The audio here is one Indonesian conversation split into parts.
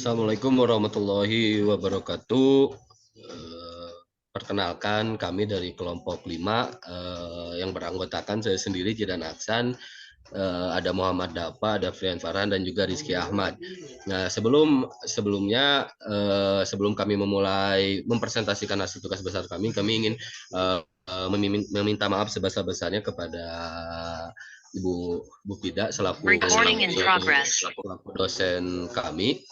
Assalamualaikum warahmatullahi wabarakatuh. Eh, Perkenalkan kami dari kelompok 5 yang beranggotakan saya sendiri Jidan Aksan, ada Muhammad Dafa, ada Frian Farhan dan juga Rizky Ahmad. Nah, sebelum kami memulai mempresentasikan hasil tugas besar kami ingin meminta maaf sebesar-besarnya kepada Ibu Fida selaku dosen kami,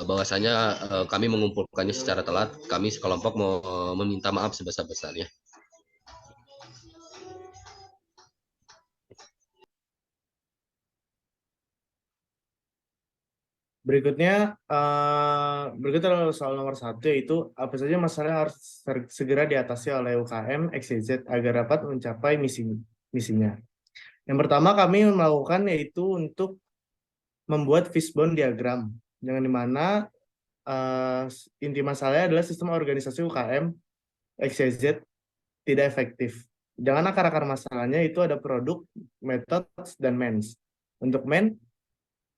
bahwasanya kami mengumpulkannya secara telat. Kami sekelompok mau meminta maaf sebesar-besarnya. Berikutnya, adalah soal nomor 1, yaitu apa saja masalah yang harus segera diatasi oleh UKM XYZ agar dapat mencapai misinya. Yang pertama kami melakukan yaitu untuk membuat fishbone diagram, dengan dimana inti masalahnya adalah sistem organisasi UKM XYZ tidak efektif. Dengan akar-akar masalahnya itu ada produk, methods, dan mens. Untuk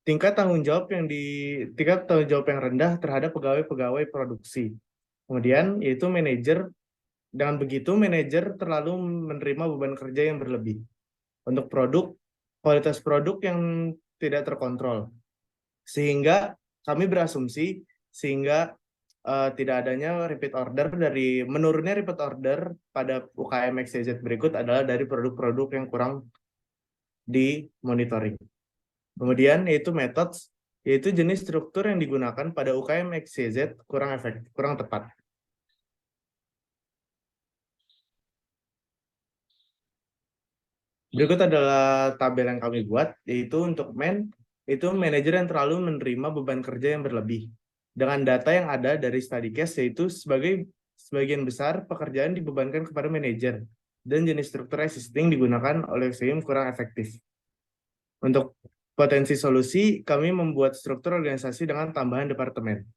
tingkat tanggung jawab yang rendah terhadap pegawai-pegawai produksi. Kemudian yaitu manajer. Dengan begitu manajer terlalu menerima beban kerja yang berlebih. Untuk produk, kualitas produk yang tidak terkontrol. Sehingga kami berasumsi tidak adanya menurunnya repeat order pada UKM XYZ berikut adalah dari produk-produk yang kurang di monitoring. Kemudian yaitu methods, yaitu jenis struktur yang digunakan pada UKM XYZ kurang efektif, kurang tepat. Berikut adalah tabel yang kami buat, yaitu untuk itu manajer yang terlalu menerima beban kerja yang berlebih. Dengan data yang ada dari study case, yaitu sebagian besar pekerjaan dibebankan kepada manajer, dan jenis struktur existing digunakan oleh XYZ kurang efektif. Untuk potensi solusi, kami membuat struktur organisasi dengan tambahan departemen.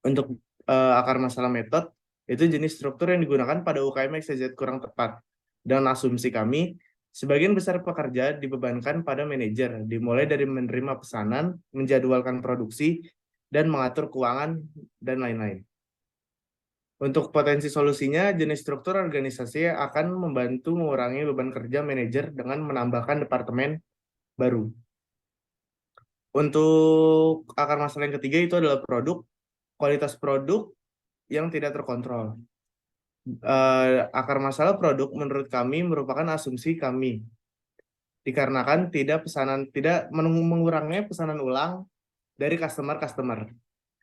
Untuk akar masalah metode, itu jenis struktur yang digunakan pada UKM XYZ kurang tepat. Dan asumsi kami, sebagian besar pekerja dibebankan pada manajer, dimulai dari menerima pesanan, menjadwalkan produksi, dan mengatur keuangan, dan lain-lain. Untuk potensi solusinya, jenis struktur organisasi akan membantu mengurangi beban kerja manajer dengan menambahkan departemen baru. Untuk akar masalah yang ketiga itu adalah kualitas produk yang tidak terkontrol. Akar masalah produk menurut kami merupakan asumsi kami, dikarenakan tidak mengurangnya pesanan ulang dari customer,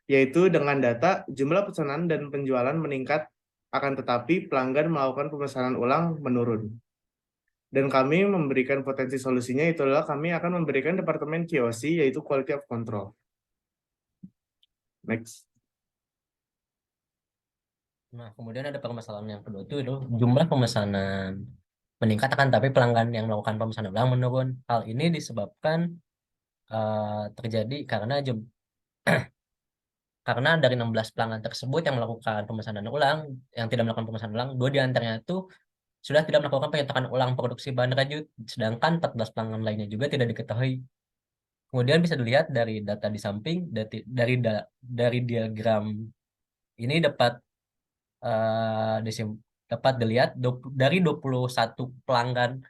yaitu dengan data jumlah pesanan dan penjualan meningkat, akan tetapi pelanggan melakukan pemesanan ulang menurun. Dan kami memberikan potensi solusinya itu adalah kami akan memberikan departemen QOC, yaitu Quality of Control. Next. Nah, kemudian ada permasalahan yang kedua itu jumlah pemesanan meningkat, akan tapi pelanggan yang melakukan pemesanan ulang menurun. Hal ini disebabkan terjadi karena karena dari 16 pelanggan tersebut yang melakukan pemesanan ulang, yang tidak melakukan pemesanan ulang, 2 diantaranya itu sudah tidak melakukan penyetokan ulang produksi bahan rajut, sedangkan 14 pelanggan lainnya juga tidak diketahui. Kemudian bisa dilihat dari data di samping, dari diagram ini dapat dilihat dari 21 pelanggan,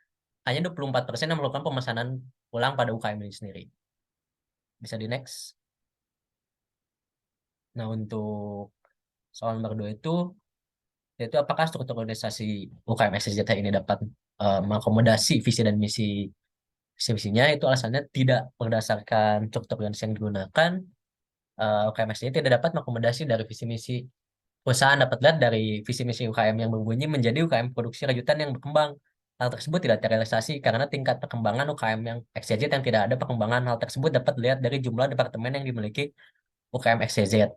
hanya 24% yang melakukan pemesanan ulang pada UKM ini sendiri. Bisa di next. Nah, untuk soal nomor 2 itu, yaitu apakah struktur organisasi UKM XYZ ini dapat mengakomodasi visi dan misinya. Itu alasannya tidak berdasarkan struktur organisasi yang digunakan. UKM XYZ tidak dapat mengakomodasi dari visi misi perusahaan. Dapat lihat dari visi misi UKM yang berbunyi menjadi UKM produksi rajutan yang berkembang. Hal tersebut tidak terrealisasi karena tingkat perkembangan UKM yang XYZ yang tidak ada perkembangan. Hal tersebut dapat dilihat dari jumlah departemen yang dimiliki UKM XYZ.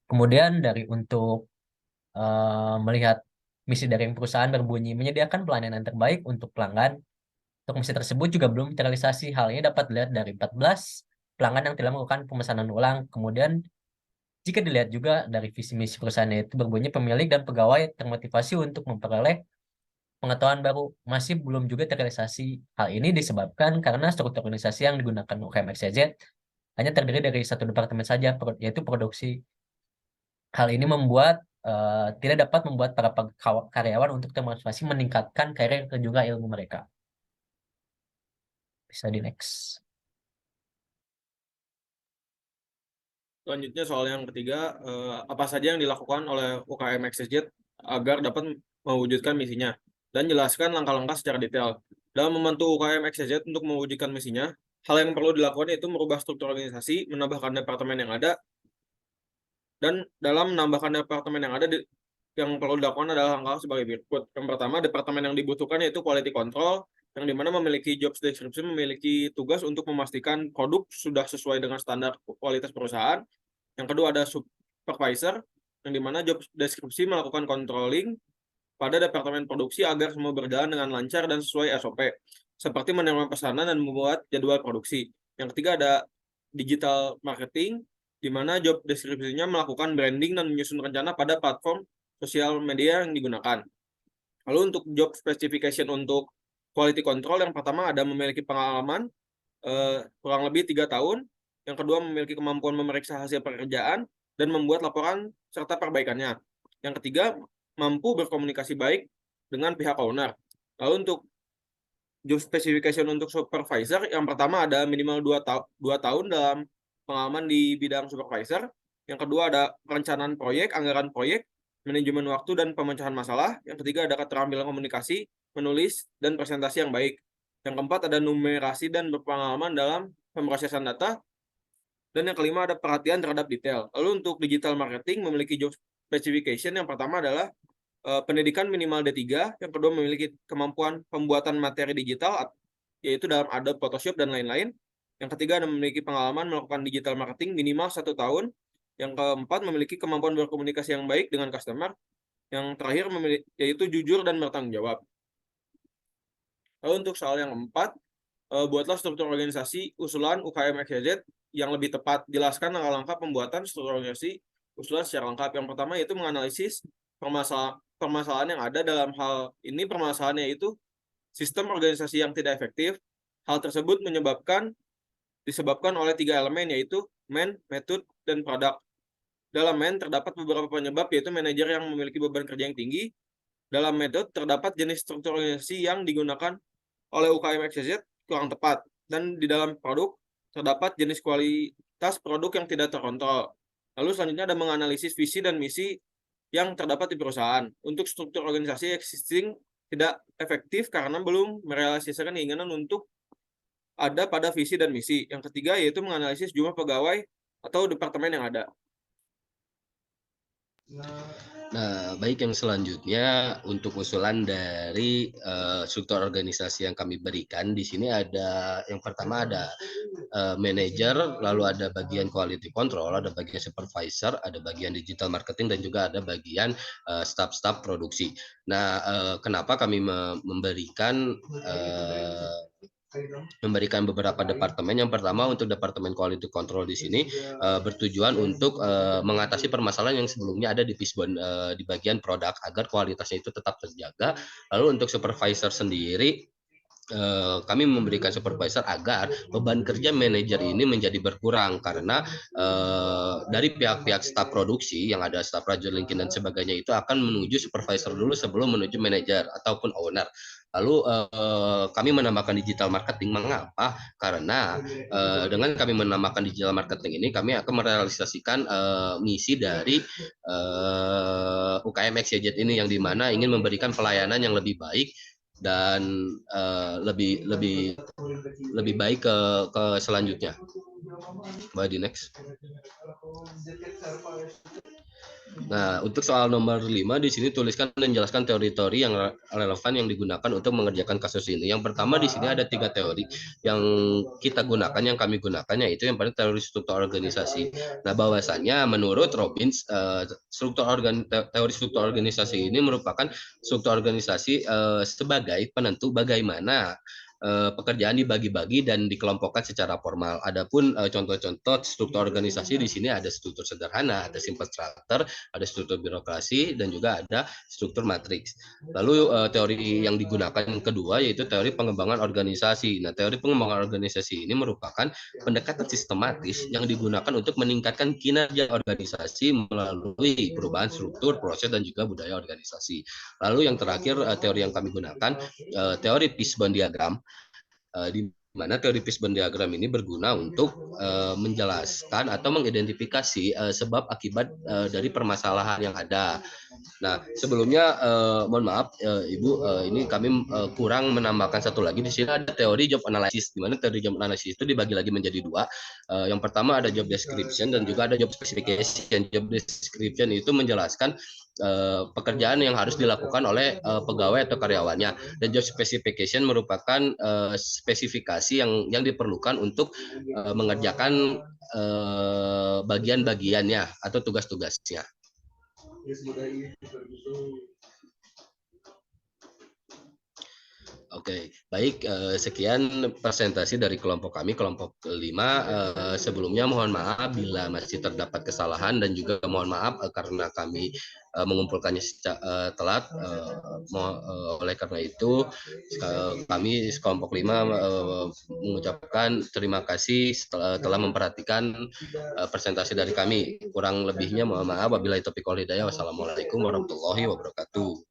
Kemudian untuk melihat misi dari perusahaan berbunyi menyediakan pelayanan terbaik untuk pelanggan. Untuk misi tersebut juga belum terrealisasi. Hal ini dapat dilihat dari 14 pelanggan yang tidak melakukan pemesanan ulang. Kemudian jika dilihat juga dari visi misi perusahaan itu berbunyi pemilik dan pegawai termotivasi untuk memperoleh pengetahuan baru, masih belum juga terrealisasi. Hal ini disebabkan karena struktur organisasi yang digunakan UKM XYZ hanya terdiri dari satu departemen saja, yaitu produksi. Hal ini membuat tidak dapat membuat para karyawan untuk termotivasi meningkatkan karir dan juga ilmu mereka. Bisa di next. Selanjutnya soal yang ketiga, apa saja yang dilakukan oleh UKM XYZ agar dapat mewujudkan misinya, dan jelaskan langkah-langkah secara detail. Dalam membantu UKM XYZ untuk mewujudkan misinya, hal yang perlu dilakukan yaitu merubah struktur organisasi, menambahkan departemen yang ada, dan dalam menambahkan departemen yang ada, yang perlu dilakukan adalah hal sebagai berikut. Yang pertama, departemen yang dibutuhkan yaitu quality control, yang dimana memiliki job description, memiliki tugas untuk memastikan produk sudah sesuai dengan standar kualitas perusahaan. Yang kedua ada supervisor, yang dimana job deskripsi melakukan controlling pada departemen produksi agar semua berjalan dengan lancar dan sesuai SOP, seperti menerima pesanan dan membuat jadwal produksi. Yang ketiga ada digital marketing, di mana job deskripsinya melakukan branding dan menyusun rencana pada platform sosial media yang digunakan. Lalu untuk job specification untuk quality control, yang pertama ada memiliki pengalaman kurang lebih 3 tahun, yang kedua memiliki kemampuan memeriksa hasil pekerjaan dan membuat laporan serta perbaikannya. Yang ketiga, mampu berkomunikasi baik dengan pihak owner. Lalu untuk job specification untuk supervisor, yang pertama ada minimal 2 tahun dalam pengalaman di bidang supervisor. Yang kedua ada perencanaan proyek, anggaran proyek, manajemen waktu dan pemecahan masalah. Yang ketiga ada keterampilan komunikasi, menulis, dan presentasi yang baik. Yang keempat ada numerasi dan berpengalaman dalam pemrosesan data. Dan yang kelima ada perhatian terhadap detail. Lalu untuk digital marketing memiliki job specification, yang pertama adalah pendidikan minimal D3, yang kedua memiliki kemampuan pembuatan materi digital, yaitu dalam Adobe Photoshop dan lain-lain. Yang ketiga ada memiliki pengalaman melakukan digital marketing minimal 1 tahun. Yang keempat memiliki kemampuan berkomunikasi yang baik dengan customer. Yang terakhir yaitu jujur dan bertanggung jawab. Lalu untuk soal yang keempat, buatlah struktur organisasi usulan UKM XYZ yang lebih tepat. Jelaskan langkah-langkah pembuatan struktur organisasi usulan secara lengkap. Yang pertama yaitu menganalisis permasalahan yang ada. Dalam hal ini permasalahannya itu sistem organisasi yang tidak efektif. Hal tersebut disebabkan oleh 3 elemen, yaitu man, method, dan product. Dalam man terdapat beberapa penyebab, yaitu manajer yang memiliki beban kerja yang tinggi. Dalam method terdapat jenis struktur organisasi yang digunakan oleh UKM XYZ kurang tepat. Dan di dalam produk terdapat jenis kualitas produk yang tidak terkontrol. Lalu selanjutnya ada menganalisis visi dan misi yang terdapat di perusahaan. Untuk struktur organisasi existing tidak efektif karena belum merealisasikan keinginan untuk ada pada visi dan misi. Yang ketiga yaitu menganalisis jumlah pegawai atau departemen yang ada. Nah, baik, yang selanjutnya untuk usulan dari struktur organisasi yang kami berikan di sini ada yang pertama ada manajer, lalu ada bagian quality control, ada bagian supervisor, ada bagian digital marketing, dan juga ada bagian staff produksi. Nah, kenapa kami memberikan beberapa departemen? Yang pertama untuk departemen quality control di sini bertujuan untuk mengatasi permasalahan yang sebelumnya ada di bagian produk agar kualitasnya itu tetap terjaga. Lalu untuk supervisor sendiri, kami memberikan supervisor agar beban kerja manajer ini menjadi berkurang karena dari pihak-pihak staf produksi yang ada staf rajur linkin dan sebagainya itu akan menuju supervisor dulu sebelum menuju manajer ataupun owner. Lalu kami menambahkan digital marketing. Mengapa? Karena dengan kami menambahkan digital marketing ini kami akan merealisasikan misi dari UKM XYZ ini, yang dimana ingin memberikan pelayanan yang lebih baik dan lebih baik ke selanjutnya. Di next. Nah, untuk soal nomor 5 di sini tuliskan dan jelaskan teori-teori yang relevan yang digunakan untuk mengerjakan kasus ini. Yang pertama di sini ada 3 teori yang kita gunakan, yang kami gunakan, yaitu yang pertama teori struktur organisasi. Nah, bahwasanya menurut Robbins teori struktur organisasi ini merupakan struktur organisasi sebagai penentu bagaimana pekerjaan dibagi-bagi dan dikelompokkan secara formal. Adapun contoh-contoh struktur organisasi di sini ada struktur sederhana, ada simple structure, ada struktur birokrasi, dan juga ada struktur matriks. Lalu teori yang digunakan yang kedua yaitu teori pengembangan organisasi. Nah, teori pengembangan organisasi ini merupakan pendekatan sistematis yang digunakan untuk meningkatkan kinerja organisasi melalui perubahan struktur, proses, dan juga budaya organisasi. Lalu yang terakhir teori yang kami gunakan teori Fishbone diagram, di mana teori Fishbone diagram ini berguna untuk menjelaskan atau mengidentifikasi sebab akibat dari permasalahan yang ada. Nah, sebelumnya mohon maaf Ibu, ini kami kurang menambahkan satu lagi. Di sini ada teori job analysis, di mana teori job analysis itu dibagi lagi menjadi dua. Yang pertama ada job description dan juga ada job specification. Job description itu menjelaskan pekerjaan yang harus dilakukan oleh pegawai atau karyawannya, dan job specification merupakan spesifikasi yang diperlukan untuk mengerjakan bagian-bagiannya atau tugas-tugasnya. Oke, baik, sekian presentasi dari kelompok kami, kelompok kelima. Sebelumnya mohon maaf bila masih terdapat kesalahan, dan juga mohon maaf karena kami mengumpulkannya telat. Oleh karena itu, kami kelompok 5 mengucapkan terima kasih telah memperhatikan presentasi dari kami. Kurang lebihnya mohon maaf. Wabillahi taufiq wal hidayah. Wassalamualaikum warahmatullahi wabarakatuh.